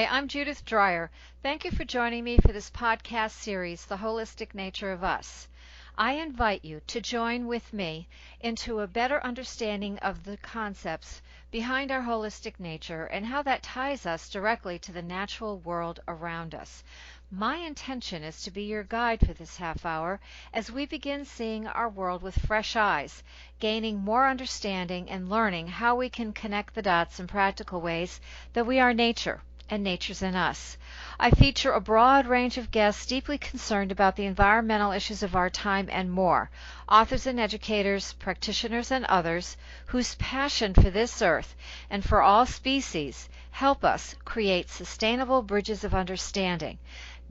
Hi, I'm Judith Dreyer. Thank you for joining me for this podcast series, The Holistic Nature of Us. I invite you to join with me into a better understanding of the concepts behind our holistic nature and how that ties us directly to the natural world around us. My intention is to be your guide for this half hour as we begin seeing our world with fresh eyes, gaining more understanding and learning how we can connect the dots in practical ways that we are nature and nature's in us. I feature a broad range of guests deeply concerned about the environmental issues of our time and more, authors and educators, practitioners and others whose passion for this earth and for all species help us create sustainable bridges of understanding.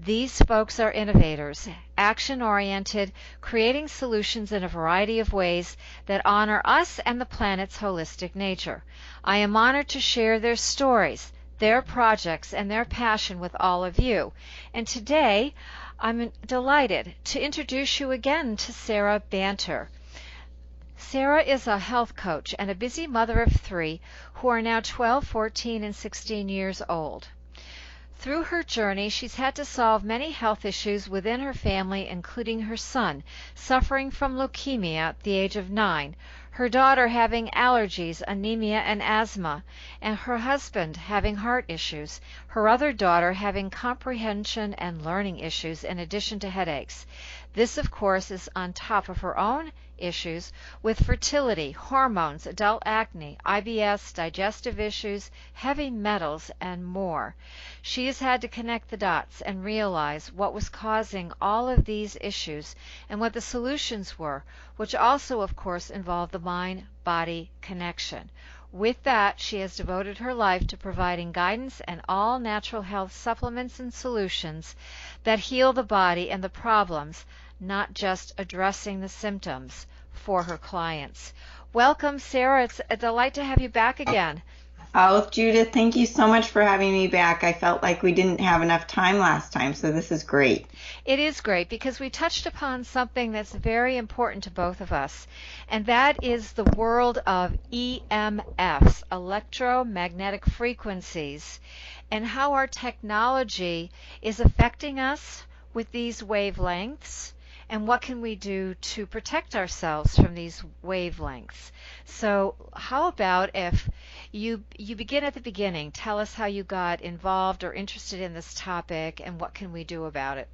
These folks are innovators, action-oriented, creating solutions in a variety of ways that honor us and the planet's holistic nature. I am honored to share their stories, their projects, and their passion with all of you. And today, I'm delighted to introduce you again to Sarah Banter. Sarah is a health coach and a busy mother of three who are now 12, 14, and 16 years old. Through her journey, she's had to solve many health issues within her family, including her son suffering from leukemia at the age of 9, her daughter having allergies, anemia, and asthma, and her husband having heart issues, her other daughter having comprehension and learning issues in addition to headaches. This, of course, is on top of her own issues with fertility, hormones, adult acne, IBS, digestive issues, heavy metals, and more. She has had to connect the dots and realize what was causing all of these issues and what the solutions were, which also, of course, involved the mind-body connection. With that, she has devoted her life to providing guidance and all natural health supplements and solutions that heal the body and the problems, not just addressing the symptoms for her clients. Welcome, Sarah. It's a delight to have you back again. Oh, Judith, thank you so much for having me back. I felt like we didn't have enough time last time, so this is great. It is great because we touched upon something that's very important to both of us, and that is the world of EMFs, electromagnetic frequencies, and how our technology is affecting us with these wavelengths, and what can we do to protect ourselves from these wavelengths. So how about if you begin at the beginning. Tell us how you got involved or interested in this topic and what can we do about it.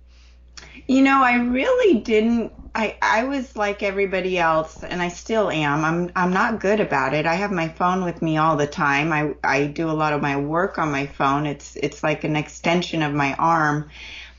You know, I really didn't. I was like everybody else, and I still am. I'm not good about it. I have my phone with me all the time. I do a lot of my work on my phone. It's like an extension of my arm.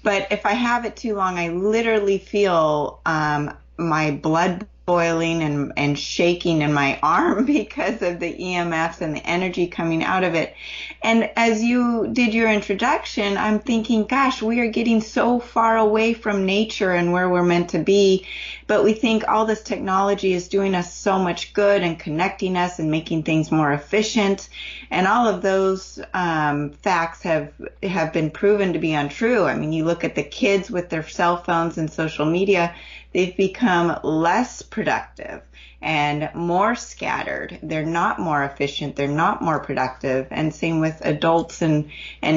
But if I have it too long, I literally feel my blood boiling and shaking in my arm because of the EMFs and the energy coming out of it. And as you did your introduction, I'm thinking, gosh, we are getting so far away from nature and where we're meant to be. But we think all this technology is doing us so much good and connecting us and making things more efficient. And all of those facts have been proven to be untrue. I mean, you look at the kids with their cell phones and social media, they've become less productive and more scattered. They're not more efficient. They're not more productive. And same with adults and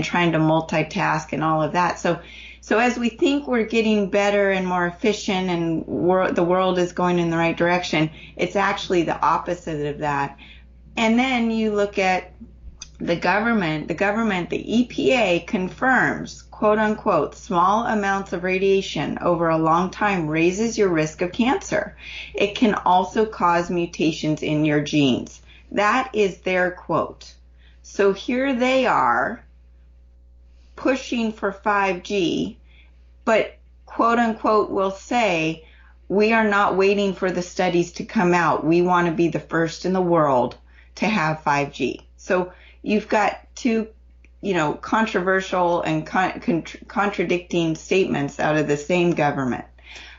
trying to multitask and all of that. So as we think we're getting better and more efficient and the world is going in the right direction, it's actually the opposite of that. And then you look at the government, the EPA confirms, quote unquote, small amounts of radiation over a long time raises your risk of cancer. It can also cause mutations in your genes. That is their quote. So here they are pushing for 5G, but quote unquote will say, we are not waiting for the studies to come out. We want to be the first in the world to have 5G. So you've got two, controversial and contradicting statements out of the same government.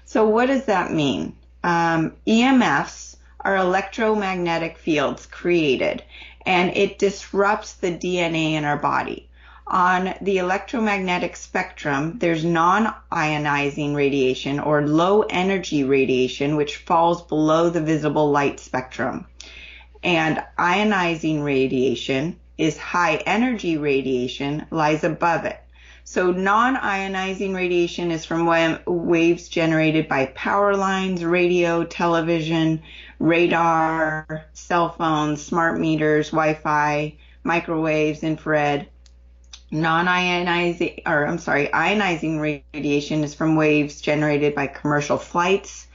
So what does that mean? EMFs are electromagnetic fields created, and it disrupts the DNA in our body. On the electromagnetic spectrum, there's non-ionizing radiation or low energy radiation, which falls below the visible light spectrum. And ionizing radiation is high energy radiation, lies above it. So non-ionizing radiation is from waves generated by power lines, radio, television, radar, cell phones, smart meters, Wi-Fi, microwaves, infrared. Ionizing radiation is from waves generated by commercial flights,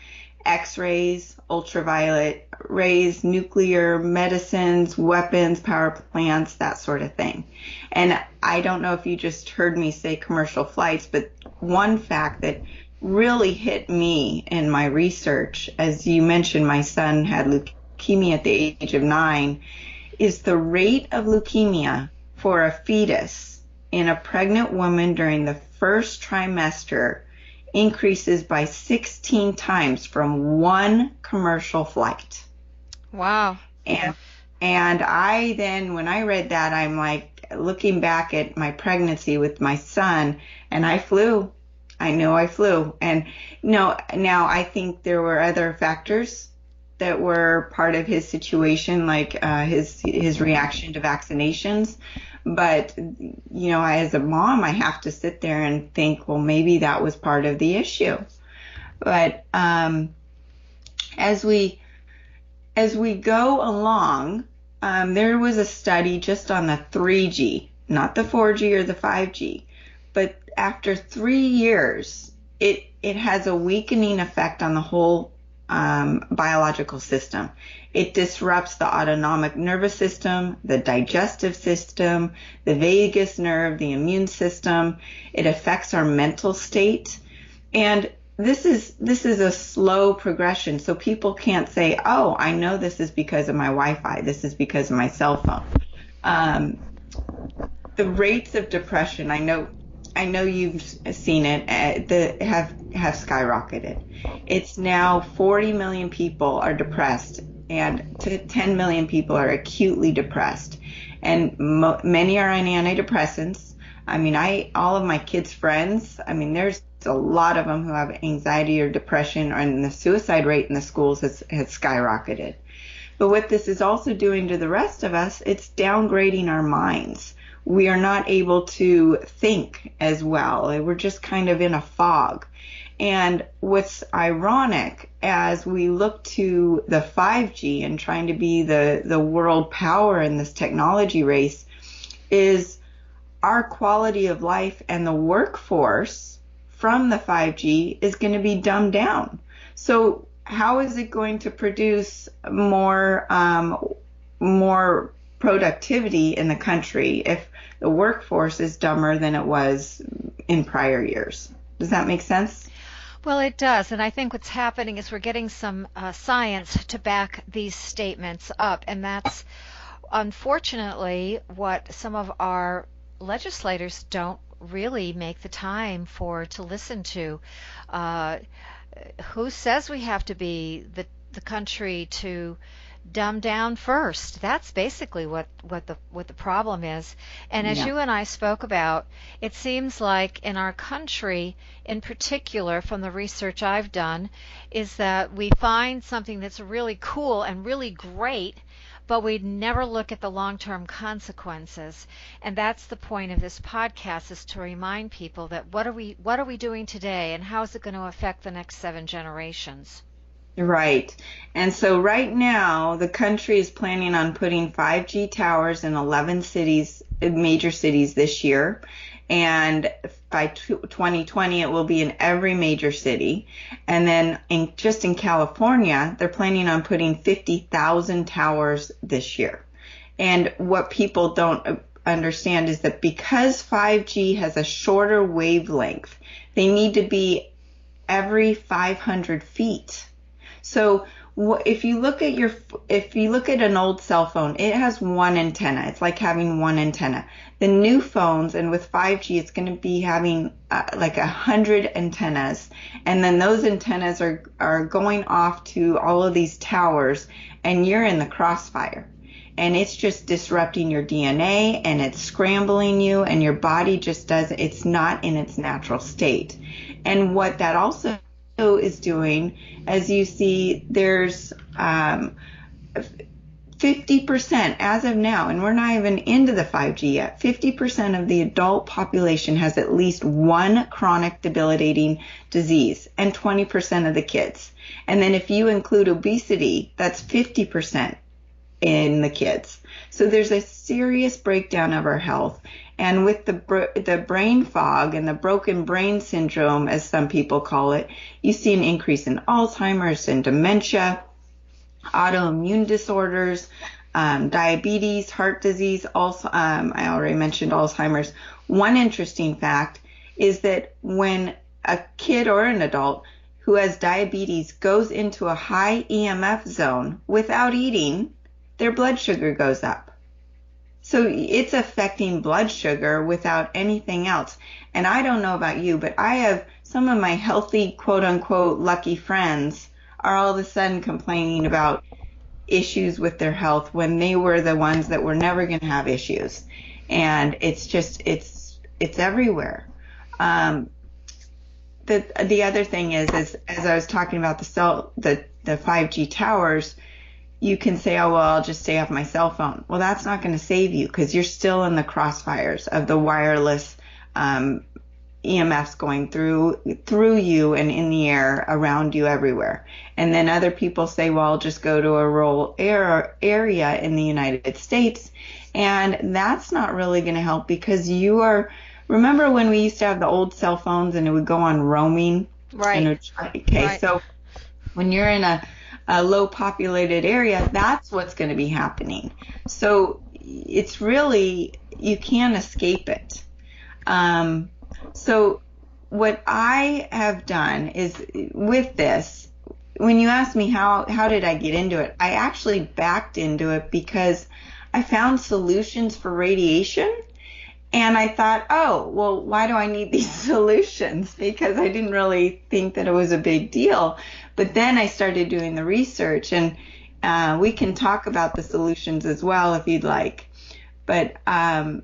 X-rays, ultraviolet rays, nuclear medicines, weapons, power plants, that sort of thing. And I don't know if you just heard me say commercial flights, but one fact that really hit me in my research, as you mentioned, my son had leukemia at the age of 9, is the rate of leukemia for a fetus in a pregnant woman during the first trimester increases by 16 times from one commercial flight. Wow. And I then, when I read that, I'm like looking back at my pregnancy with my son, and I flew. I know I flew. And now I think there were other factors that were part of his situation, like his reaction to vaccinations. But, as a mom, I have to sit there and think, well, maybe that was part of the issue. But as we go along, there was a study just on the 3G, not the 4G or the 5G. But after 3 years, it has a weakening effect on the whole biological system. It disrupts the autonomic nervous system, the digestive system, the vagus nerve, the immune system. It affects our mental state. And this is a slow progression. So people can't say, oh, I know this is because of my Wi-Fi. This is because of my cell phone. The rates of depression, I know you've seen it, have skyrocketed. It's now 40 million people are depressed, and 10 million people are acutely depressed. And many are on antidepressants. I mean, all of my kids' friends, there's a lot of them who have anxiety or depression, and the suicide rate in the schools has skyrocketed. But what this is also doing to the rest of us, it's downgrading our minds. We are not able to think as well. We're just kind of in a fog. And what's ironic, as we look to the 5G and trying to be the world power in this technology race, is our quality of life and the workforce from the 5G is going to be dumbed down. So how is it going to produce more productivity in the country if the workforce is dumber than it was in prior years? Does that make sense? Well, it does. And I think what's happening is we're getting some science to back these statements up. And that's unfortunately what some of our legislators don't really make the time to listen to. Who says we have to be the country to dumb down first? That's basically what the problem is. And as you and I spoke about, it seems like in our country in particular, from the research I've done, is that we find something that's really cool and really great, but we never look at the long-term consequences. And that's the point of this podcast, is to remind people that what are we doing today, and how is it going to affect the next 7 generations? Right. And so right now, the country is planning on putting 5G towers in 11 cities, major cities this year. And by 2020, it will be in every major city. And then just in California, they're planning on putting 50,000 towers this year. And what people don't understand is that because 5G has a shorter wavelength, they need to be every 500 feet. So if you look at an old cell phone, it has one antenna. It's like having one antenna. The new phones, and with 5G, it's going to be having like 100 antennas. And then those antennas are going off to all of these towers, and you're in the crossfire. And it's just disrupting your DNA, and it's scrambling you, and your body it's not in its natural state. And what that also is doing, as you see, there's 50% as of now, and we're not even into the 5G yet, 50% of the adult population has at least one chronic debilitating disease, and 20% of the kids. And then if you include obesity, that's 50% in the kids. So there's a serious breakdown of our health. And with the brain fog and the broken brain syndrome, as some people call it, you see an increase in Alzheimer's and dementia, autoimmune disorders, diabetes, heart disease. Also, I already mentioned Alzheimer's. One interesting fact is that when a kid or an adult who has diabetes goes into a high EMF zone without eating, their blood sugar goes up. So it's affecting blood sugar without anything else. And I don't know about you, but I have some of my healthy, quote unquote, lucky friends are all of a sudden complaining about issues with their health when they were the ones that were never going to have issues. And it's just, it's everywhere. The other thing is as I was talking about the 5G towers, you can say, oh, well, I'll just stay off my cell phone. Well, that's not going to save you because you're still in the crossfires of the wireless EMFs going through you and in the air around you everywhere. And then other people say, well, I'll just go to a rural area in the United States. And that's not really going to help because remember when we used to have the old cell phones and it would go on roaming? Right. Okay, so when you're in a low populated area, that's what's going to be happening. So it's really, you can't escape it. So what I have done is with this, when you ask me how did I get into it, I actually backed into it because I found solutions for radiation. And I thought, oh, well, why do I need these solutions? Because I didn't really think that it was a big deal. But then I started doing the research, and we can talk about the solutions as well if you'd like. But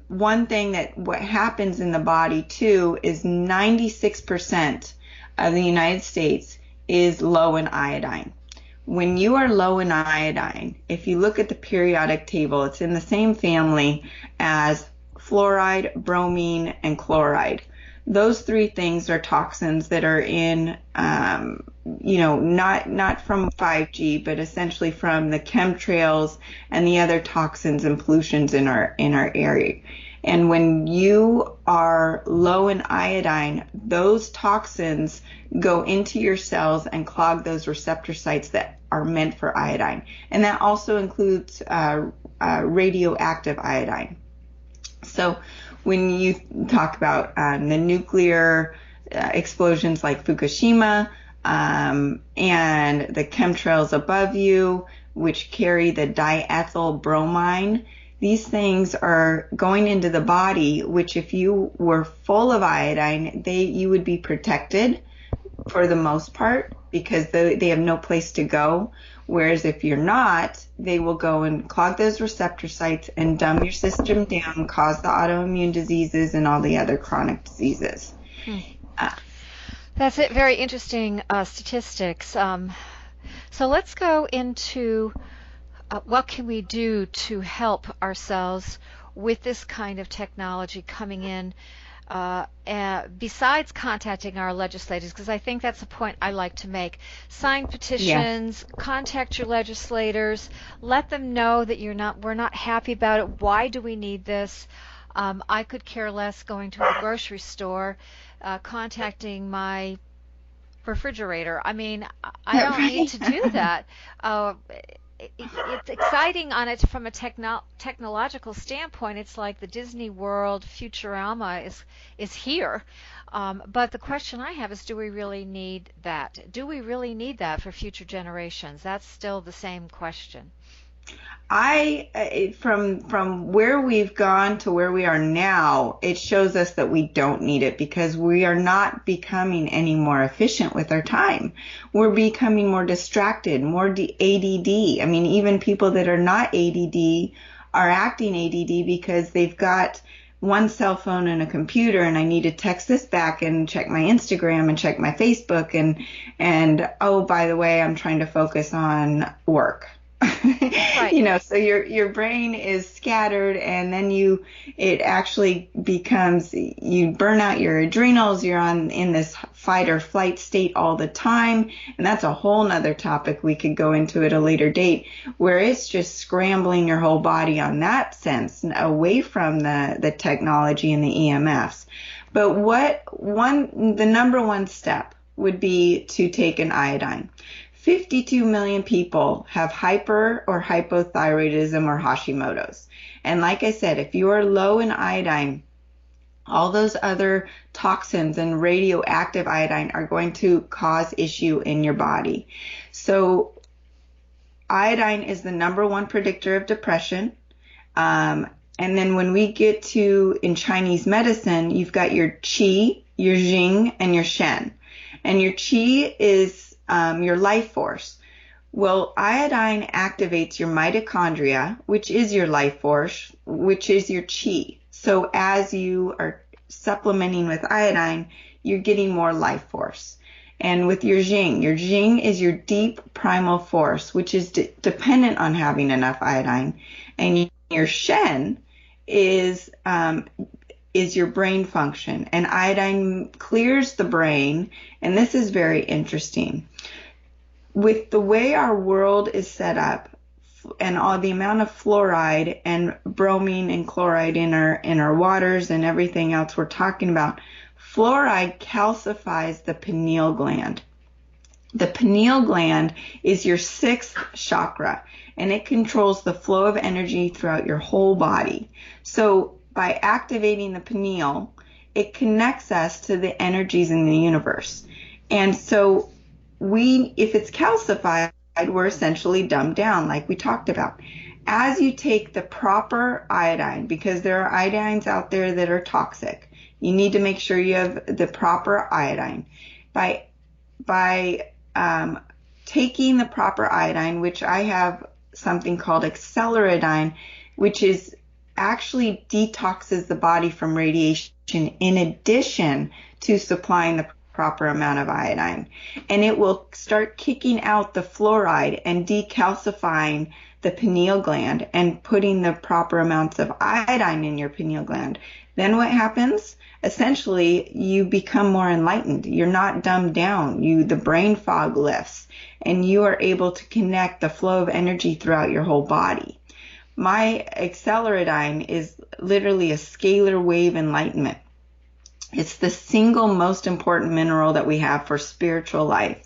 one thing what happens in the body, too, is 96% of the United States is low in iodine. When you are low in iodine, if you look at the periodic table, it's in the same family as fluoride, bromine, and chloride. Those three things are toxins that are in, not from 5G, but essentially from the chemtrails and the other toxins and pollutions in our area. And when you are low in iodine, those toxins go into your cells and clog those receptor sites that are meant for iodine. And that also includes radioactive iodine. So when you talk about the nuclear explosions like Fukushima and the chemtrails above you, which carry the diethyl bromine, these things are going into the body, which if you were full of iodine, you would be protected for the most part because they have no place to go. Whereas if you're not, they will go and clog those receptor sites and dumb your system down, cause the autoimmune diseases and all the other chronic diseases. That's it. Very interesting statistics. So let's go into what can we do to help ourselves with this kind of technology coming in, besides contacting our legislators, because I think that's a point I like to make. Sign petitions, contact your legislators, let them know that we're not happy about it. Why do we need this? I could care less going to the grocery store, contacting my refrigerator. I mean, I don't need to do that. It's exciting on it from a technological standpoint. It's like the Disney World Futurama is here. But the question I have is, do we really need that? Do we really need that for future generations? That's still the same question. From where we've gone to where we are now, it shows us that we don't need it because we are not becoming any more efficient with our time. We're becoming more distracted, more ADD. I mean, even people that are not ADD are acting ADD because they've got one cell phone and a computer, and I need to text this back and check my Instagram and check my Facebook and oh, by the way, I'm trying to focus on work. Right. So your brain is scattered, and then it actually becomes, you burn out your adrenals, you're in this fight or flight state all the time. And that's a whole nother topic we could go into at a later date, where it's just scrambling your whole body on that sense, away from the technology and the EMFs. But the number one step would be to take an iodine. 52 million people have hyper or hypothyroidism or Hashimoto's. And like I said, if you are low in iodine, all those other toxins and radioactive iodine are going to cause issue in your body. So iodine is the number one predictor of depression. And then when we get to, in Chinese medicine, you've got your qi, your jing, and your shen. And your qi is your life force. Well, iodine activates your mitochondria, which is your life force, which is your qi. So as you are supplementing with iodine, you're getting more life force. And with your jing is your deep primal force, which is dependent on having enough iodine. And your shen is your brain function. And iodine clears the brain. And this is very interesting. With the way our world is set up, and all the amount of fluoride and bromine and chloride in our waters and everything else we're talking about, fluoride calcifies the pineal gland. The pineal gland is your sixth chakra, and it controls the flow of energy throughout your whole body. So by activating the pineal, it connects us to the energies in the universe. And so if it's calcified, we're essentially dumbed down, like we talked about. As you take the proper iodine, because there are iodines out there that are toxic, you need to make sure you have the proper iodine. By taking the proper iodine, which I have something called Acceleradine, which is actually detoxes the body from radiation in addition to supplying the proper amount of iodine. And it will start kicking out the fluoride and decalcifying the pineal gland and putting the proper amounts of iodine in your pineal gland. Then what happens? Essentially, you become more enlightened. You're not dumbed down. The brain fog lifts, and you are able to connect the flow of energy throughout your whole body. My Acceleradine is literally a scalar wave enlightenment. It's the single most important mineral that we have for spiritual life.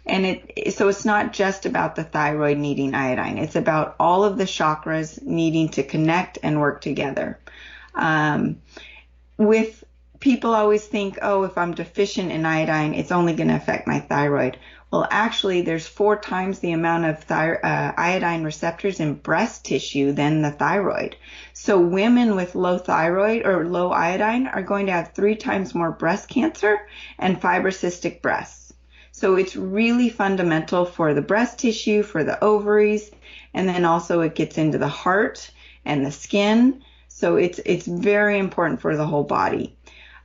And so it's not just about the thyroid needing iodine. It's about all of the chakras needing to connect and work together. With people always think, if I'm deficient in iodine, it's only going to affect my thyroid. Well, actually, there's 4 times the amount of iodine receptors in breast tissue than the thyroid. So women with low thyroid or low iodine are going to have 3 times more breast cancer and fibrocystic breasts. So it's really fundamental for the breast tissue, for the ovaries, and then also it gets into the heart and the skin. So it's very important for the whole body.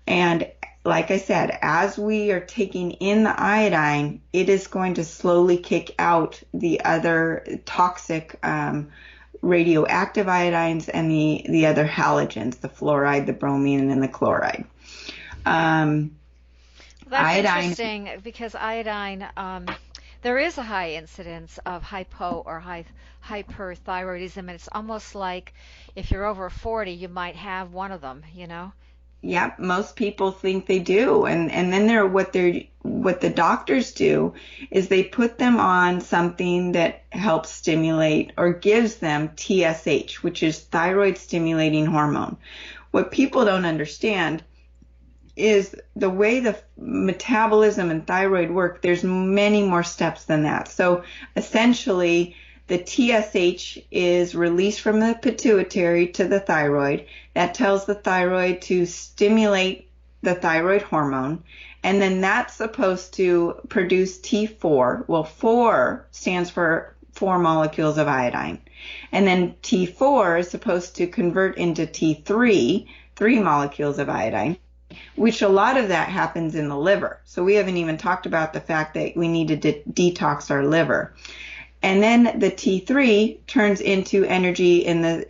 And like I said, as we are taking in the iodine, it is going to slowly kick out the other toxic radioactive iodines and the other halogens, the fluoride, the bromine, and the chloride. That's iodine, interesting, because iodine, there is a high incidence of hypo or hyperthyroidism, and it's almost like if you're over 40, you might have one of them, Yep, most people think they do, and then what the doctors do is they put them on something that helps stimulate or gives them TSH, which is thyroid stimulating hormone. What people don't understand is the way the metabolism and thyroid work. There's many more steps than that. So essentially, the TSH is released from the pituitary to the thyroid. That tells the thyroid to stimulate the thyroid hormone. And then that's supposed to produce T4. Well, 4 stands for 4 molecules of iodine. And then T4 is supposed to convert into T3, 3 molecules of iodine, which a lot of that happens in the liver. So we haven't even talked about the fact that we need to detox our liver. And then the T3 turns into energy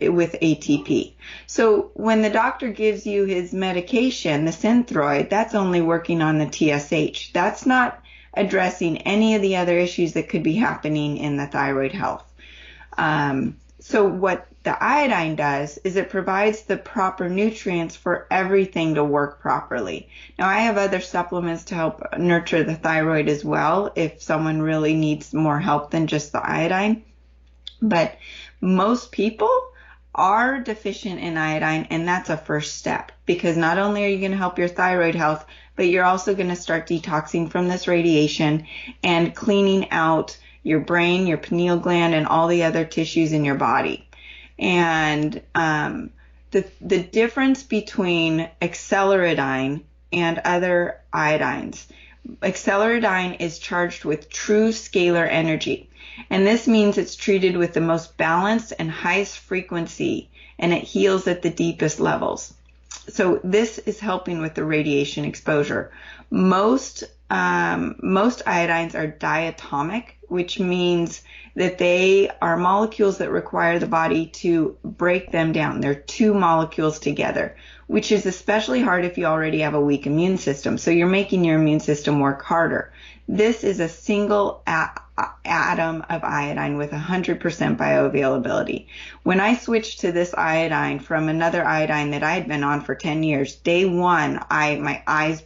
with ATP. So when the doctor gives you his medication, the Synthroid, that's only working on the TSH. That's not addressing any of the other issues that could be happening in the thyroid health. So what the iodine does is it provides the proper nutrients for everything to work properly. Now, I have other supplements to help nurture the thyroid as well if someone really needs more help than just the iodine. But most people are deficient in iodine, and that's a first step, because not only are you going to help your thyroid health, but you're also going to start detoxing from this radiation and cleaning out your brain, your pineal gland, and all the other tissues in your body. And the difference between Acceleradine and other iodines, Acceleradine is charged with true scalar energy. And this means it's treated with the most balanced and highest frequency, and it heals at the deepest levels. So this is helping with the radiation exposure. Most iodines are diatomic, which means that they are molecules that require the body to break them down. They're two molecules together, which is especially hard if you already have a weak immune system. So you're making your immune system work harder. This is a single atom of iodine with 100% bioavailability. When I switched to this iodine from another iodine that I had been on for 10 years, day one, my eyes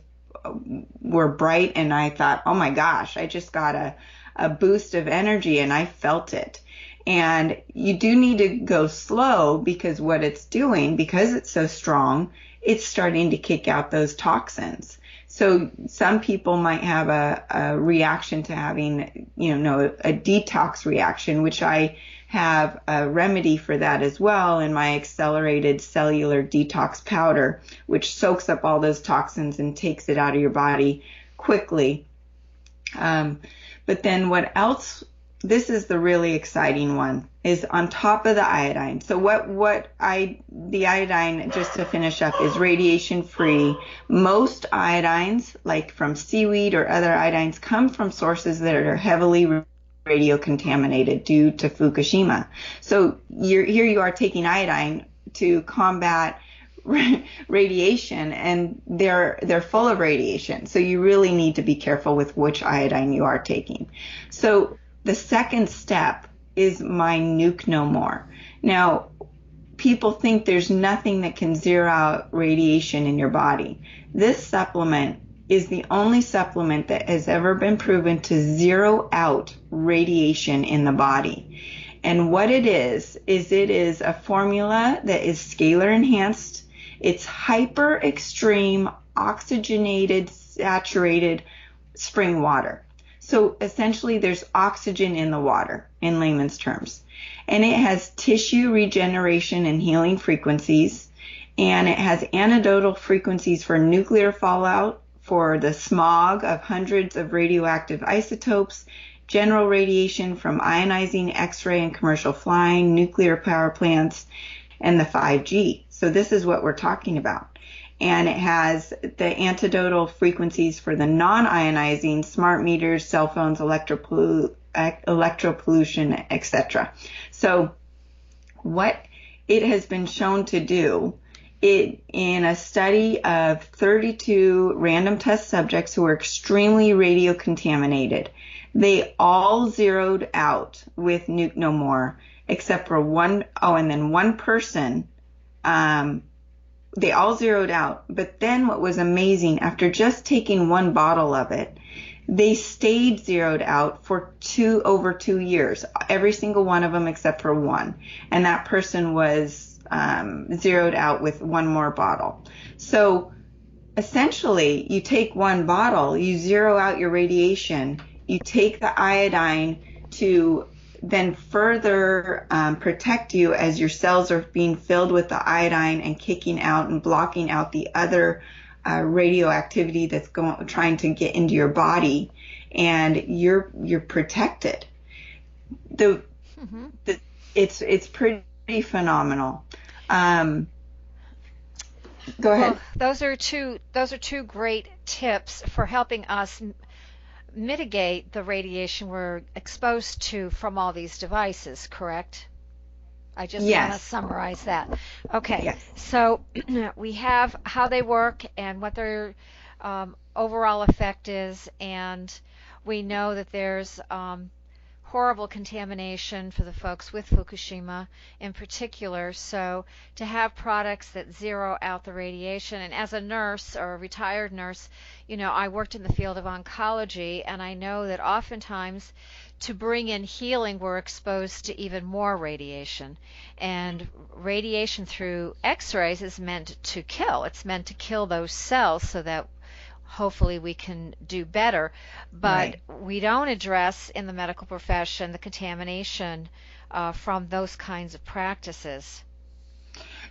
were bright, and I thought, oh my gosh, I just got a boost of energy, and I felt it. And you do need to go slow, because what it's doing, because it's so strong, it's starting to kick out those toxins. So some people might have a reaction to having, a detox reaction, which I have a remedy for that as well in my accelerated cellular detox powder, which soaks up all those toxins and takes it out of your body quickly. But then what else, this is the really exciting one, is on top of the iodine. So the iodine, just to finish up, is radiation free. Most iodines, like from seaweed or other iodines, come from sources that are heavily radio contaminated due to Fukushima. So here you are taking iodine to combat radiation, and they're full of radiation. So you really need to be careful with which iodine you are taking. So the second step is my Nuke No More. Now, people think there's nothing that can zero out radiation in your body. This supplement is the only supplement that has ever been proven to zero out radiation in the body. And what it is it is a formula that is scalar enhanced. It's hyper extreme oxygenated saturated spring water. So essentially there's oxygen in the water, in layman's terms. And it has tissue regeneration and healing frequencies. And it has antidotal frequencies for nuclear fallout, for the smog of hundreds of radioactive isotopes, general radiation from ionizing X-ray and commercial flying, nuclear power plants, and the 5G. So this is what we're talking about. And it has the antidotal frequencies for the non-ionizing smart meters, cell phones, electropollution, etc. So what it has been shown to do, in a study of 32 random test subjects who were extremely radio contaminated, they all zeroed out with Nuke No More, except for one person, they all zeroed out. But then what was amazing, after just taking one bottle of it, they stayed zeroed out for over 2 years, every single one of them except for one. And that person was zeroed out with one more bottle. So essentially, you take one bottle, you zero out your radiation, you take the iodine to then further protect you as your cells are being filled with the iodine and kicking out and blocking out the other radioactivity that's trying to get into your body, and you're protected. It's pretty phenomenal. Go ahead. Well, those are two great tips for helping us mitigate the radiation we're exposed to from all these devices, correct? I just want to Yes. summarize that. Okay, Yes. so we have how they work and what their overall effect is, and we know that there's horrible contamination for the folks with Fukushima in particular. So to have products that zero out the radiation, and as a nurse or a retired nurse, I worked in the field of oncology, and I know that oftentimes to bring in healing, we're exposed to even more radiation. And radiation through X-rays is meant to kill. It's meant to kill those cells so that hopefully we can do better. But Right. we don't address in the medical profession the contamination from those kinds of practices.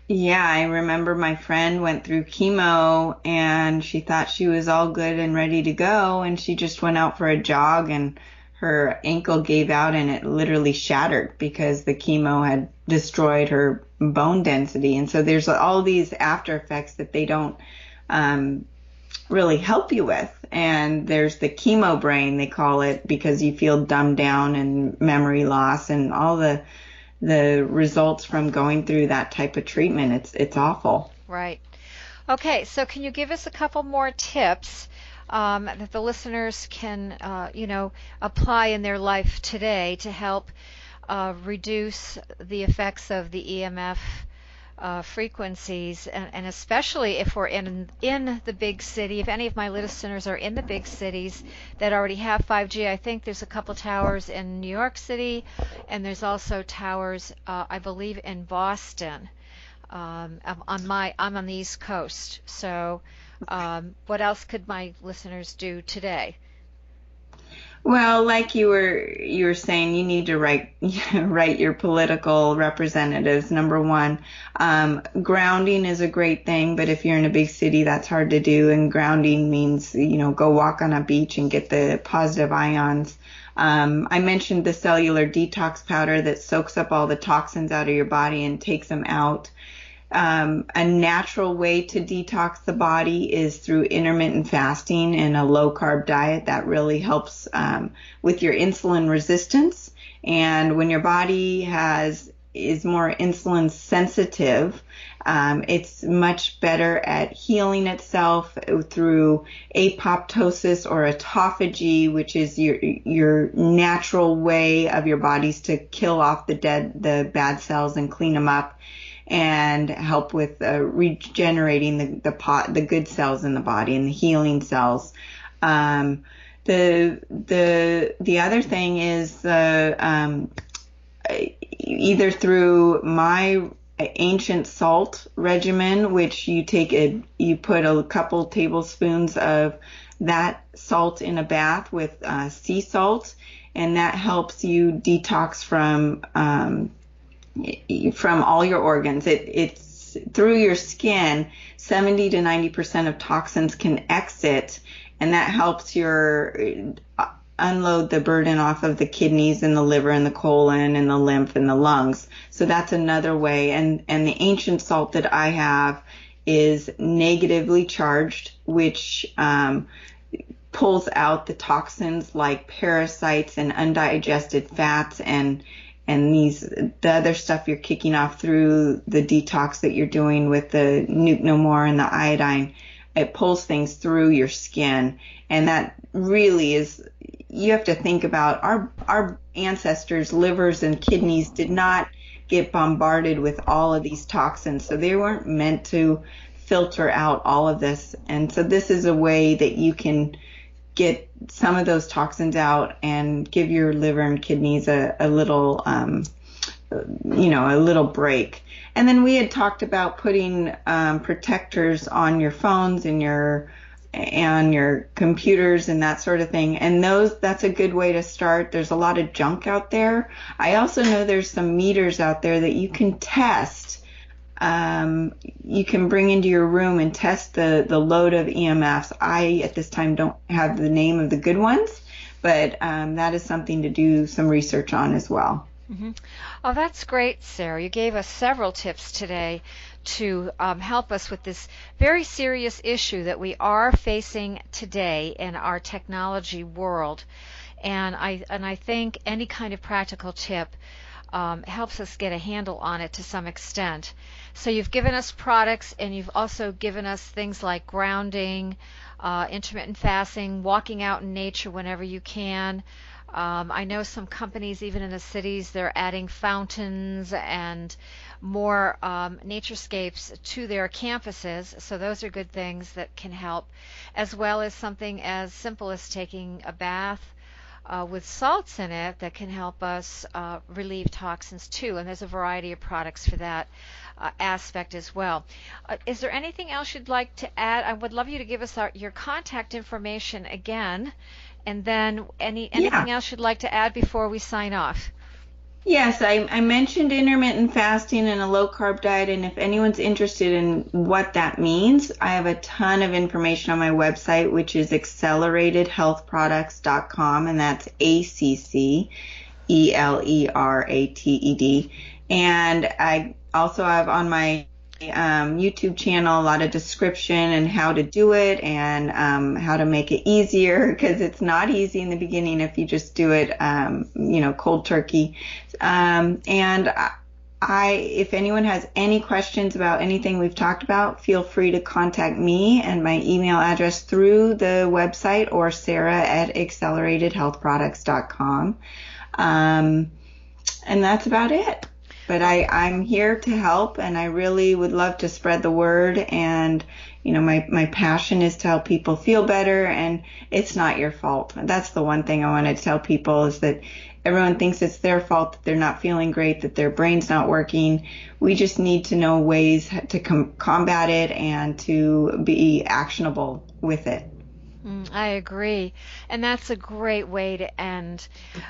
Yeah, I remember my friend went through chemo and she thought she was all good and ready to go, and she just went out for a jog and her ankle gave out and it literally shattered because the chemo had destroyed her bone density. And so there's all these after effects that they don't um, really help you with. And there's the chemo brain, they call it, because you feel dumbed down and memory loss and all the results from going through that type of treatment. It's awful. Right. Okay, so can you give us a couple more tips that the listeners can, apply in their life today to help reduce the effects of the EMF frequencies, and especially if we're in the big city. If any of my listeners are in the big cities that already have 5G, I think there's a couple towers in New York City, and there's also towers, I believe, in Boston. I'm on the East Coast, so what else could my listeners do today? Well, like you were saying, you need to write your political representatives. Number one, grounding is a great thing, but if you're in a big city, that's hard to do. And grounding means, go walk on a beach and get the positive ions. I mentioned the cellular detox powder that soaks up all the toxins out of your body and takes them out. A natural way to detox the body is through intermittent fasting and a low carb diet. That really helps with your insulin resistance. And when your body is more insulin sensitive, it's much better at healing itself through apoptosis or autophagy, which is your natural way of your bodies to kill off the bad cells and clean them up, and help with regenerating the good cells in the body and the healing cells. The other thing is either through my ancient salt regimen, which you put a couple tablespoons of that salt in a bath with sea salt, and that helps you detox from all your organs. It's through your skin. 70 to 90% of toxins can exit, and that helps unload the burden off of the kidneys and the liver and the colon and the lymph and the lungs. So that's another way. And the ancient salt that I have is negatively charged, which pulls out the toxins like parasites and undigested fats and the other stuff you're kicking off through the detox that you're doing with the Nuke No More and the iodine. It pulls things through your skin, and that really is, you have to think about our ancestors' livers and kidneys did not get bombarded with all of these toxins, so they weren't meant to filter out all of this. And so this is a way that you can get some of those toxins out and give your liver and kidneys a little break. And then we had talked about putting protectors on your phones and on your computers and that sort of thing. And that's a good way to start. There's a lot of junk out there. I also know there's some meters out there that you can test. You can bring into your room and test the load of EMFs. I, at this time, don't have the name of the good ones, but that is something to do some research on as well. Mm-hmm. Oh, that's great, Sarah. You gave us several tips today to help us with this very serious issue that we are facing today in our technology world. And I think any kind of practical tip helps us get a handle on it to some extent. So you've given us products, and you've also given us things like grounding, intermittent fasting, walking out in nature whenever you can. I know some companies, even in the cities, they're adding fountains and more naturescapes to their campuses. So those are good things that can help, as well as something as simple as taking a bath with salts in it that can help us relieve toxins too. And there's a variety of products for that aspect as well. Is there anything else you'd like to add? I would love you to give us your contact information again, and then anything else you'd like to add before we sign off. Yes, I mentioned intermittent fasting and a low-carb diet, and if anyone's interested in what that means, I have a ton of information on my website, which is acceleratedhealthproducts.com, and that's ACCELERATED. And I also have on my YouTube channel a lot of description and how to do it, and how to make it easier, because it's not easy in the beginning if you just do it cold turkey. And if anyone has any questions about anything we've talked about, feel free to contact me and my email address through the website, or sarah@acceleratedhealthproducts.com. And that's about it. But I'm here to help, and I really would love to spread the word. And, my passion is to help people feel better, and it's not your fault. That's the one thing I want to tell people, is that everyone thinks it's their fault that they're not feeling great, that their brain's not working. We just need to know ways to combat it and to be actionable with it. I agree, and that's a great way to end.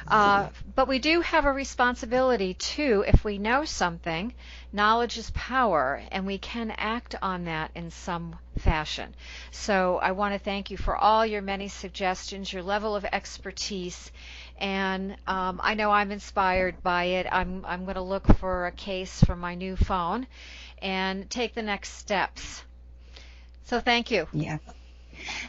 But we do have a responsibility too. If we know something, knowledge is power, and we can act on that in some fashion. So I want to thank you for all your many suggestions, your level of expertise, and I know I'm inspired by it. I'm going to look for a case for my new phone and take the next steps. So thank you. Yeah.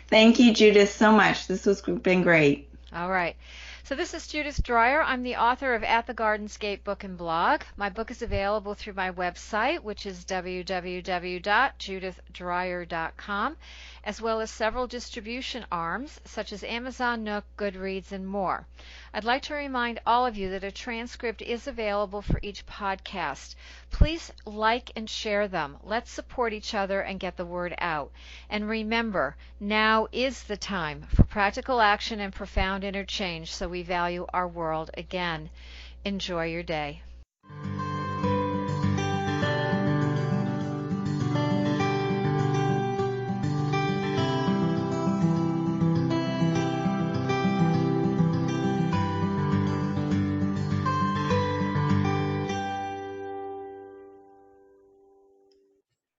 Thank you, Judith, so much. This has been great. All right. So this is Judith Dreyer. I'm the author of At the Gardenscape book and blog. My book is available through my website, which is www.judithdreyer.com, as well as several distribution arms, such as Amazon, Nook, Goodreads, and more. I'd like to remind all of you that a transcript is available for each podcast. Please like and share them. Let's support each other and get the word out. And remember, now is the time for practical action and profound interchange, so we value our world again. Enjoy your day.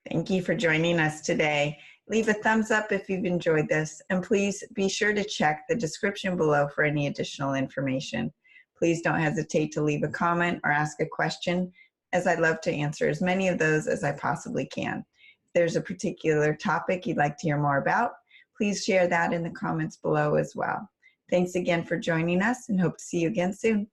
Thank you for joining us today. Leave a thumbs up if you've enjoyed this, and please be sure to check the description below for any additional information. Please don't hesitate to leave a comment or ask a question, as I'd love to answer as many of those as I possibly can. If there's a particular topic you'd like to hear more about, please share that in the comments below as well. Thanks again for joining us, and hope to see you again soon.